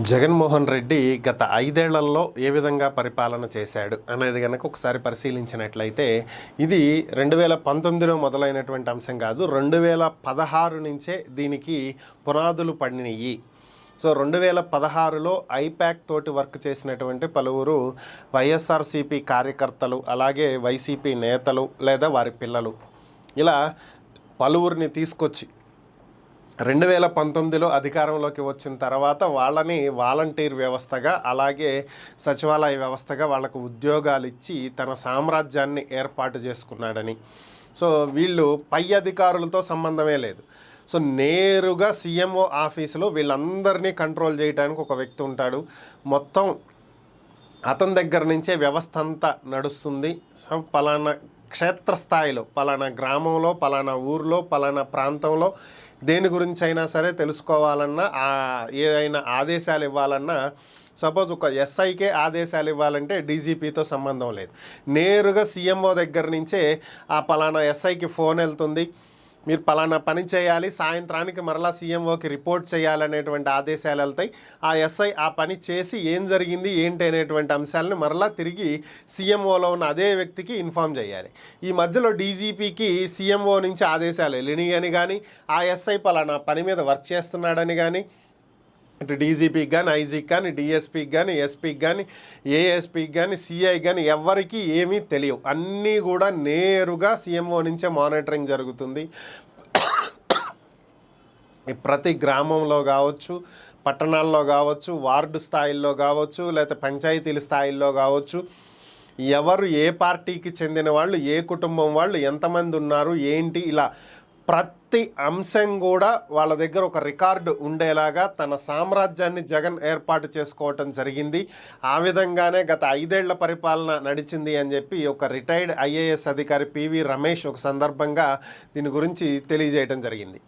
జగన్మోహన్ రెడ్డి గత 5 ఏళ్లలో ఏ విధంగా పరిపాలన చేశాడు అనేది కనుక ఒకసారి పరిశీలించినట్లయితే ఇది 2019లో మొదలైనటువంటి అంశం కాదు. 2016 నుంచే దీనికి పునాదులు పడినాయి. సో 2016లో ఐపాక్ తోటి వర్క్ చేసినటువంటి పలువురు వైఎస్ఆర్సీపీ కార్యకర్తలు, అలాగే వైసీపీ నేతలు లేదా వారి పిల్లలు, ఇలా పలువురిని తీసుకొచ్చి 2019లో అధికారంలోకి వచ్చిన తర్వాత వాళ్ళని వాలంటీర్ వ్యవస్థగా, అలాగే సచివాలయ వ్యవస్థగా వాళ్ళకు ఉద్యోగాలు ఇచ్చి తన సామ్రాజ్యాన్ని ఏర్పాటు చేసుకున్నాడని. సో వీళ్ళు పై అధికారులతో సంబంధమే లేదు. సో నేరుగా సీఎంఓ ఆఫీసులో వీళ్ళందరినీ కంట్రోల్ చేయడానికి ఒక వ్యక్తి ఉంటాడు. మొత్తం అతని దగ్గర నుంచే వ్యవస్థ అంతా నడుస్తుంది. సో పలానా క్షేత్రస్థాయిలో, పలానా గ్రామంలో, పలానా ఊర్లో, పలానా ప్రాంతంలో దేని గురించి అయినా సరే తెలుసుకోవాలన్నా, ఏదైనా ఆదేశాలు ఇవ్వాలన్నా, సపోజ్ ఒక ఎస్ఐకే ఆదేశాలు ఇవ్వాలంటే డీజీపీతో సంబంధం లేదు. నేరుగా సీఎంఓ దగ్గర నుంచే ఆ పలానా ఎస్ఐకి ఫోన్ వెళ్తుంది, మీరు పలానా పని చేయాలి, సాయంత్రానికి మరలా సీఎంఓకి రిపోర్ట్ చేయాలనేటువంటి ఆదేశాలు వెళ్తాయి. ఆ ఎస్ఐ ఆ పని చేసి ఏం జరిగింది ఏంటి అనేటువంటి అంశాలను మరలా తిరిగి సీఎంఓలో ఉన్న అదే వ్యక్తికి ఇన్ఫామ్ చేయాలి. ఈ మధ్యలో డీజీపీకి సీఎంఓ నుంచి ఆదేశాలు వెళ్ళినాయని కానీ, ఆ ఎస్ఐ పలానా పని మీద వర్క్ చేస్తున్నాడని కానీ, ఇటు డీజీపీకి కానీ, ఐజీకి కానీ, డిఎస్పీకి కానీ, ఎస్పీకి కానీ, ఏఎస్పీకి కానీ, సిఐకి కానీ ఎవరికి ఏమీ తెలియవు. అన్నీ కూడా నేరుగా సీఎంఓ నుంచే మానిటరింగ్ జరుగుతుంది. ప్రతి గ్రామంలో కావచ్చు, పట్టణాల్లో కావచ్చు, వార్డు స్థాయిల్లో కావచ్చు, లేకపోతే పంచాయతీల స్థాయిల్లో కావచ్చు, ఎవరు ఏ పార్టీకి చెందిన వాళ్ళు, ఏ కుటుంబం వాళ్ళు, ఎంతమంది ఉన్నారు ఏంటి, ఇలా ప్రతి అంశం కూడా వాళ్ళ దగ్గర ఒక రికార్డు ఉండేలాగా తన సామ్రాజ్యాన్ని జగన్ ఏర్పాటు చేసుకోవటం జరిగింది. ఆ విధంగానే గత 5 ఏళ్ల పరిపాలన నడిచింది అని చెప్పి ఒక రిటైర్డ్ ఐఏఎస్ అధికారి పివి రమేష్ ఒక సందర్భంగా దీని గురించి తెలియజేయడం జరిగింది.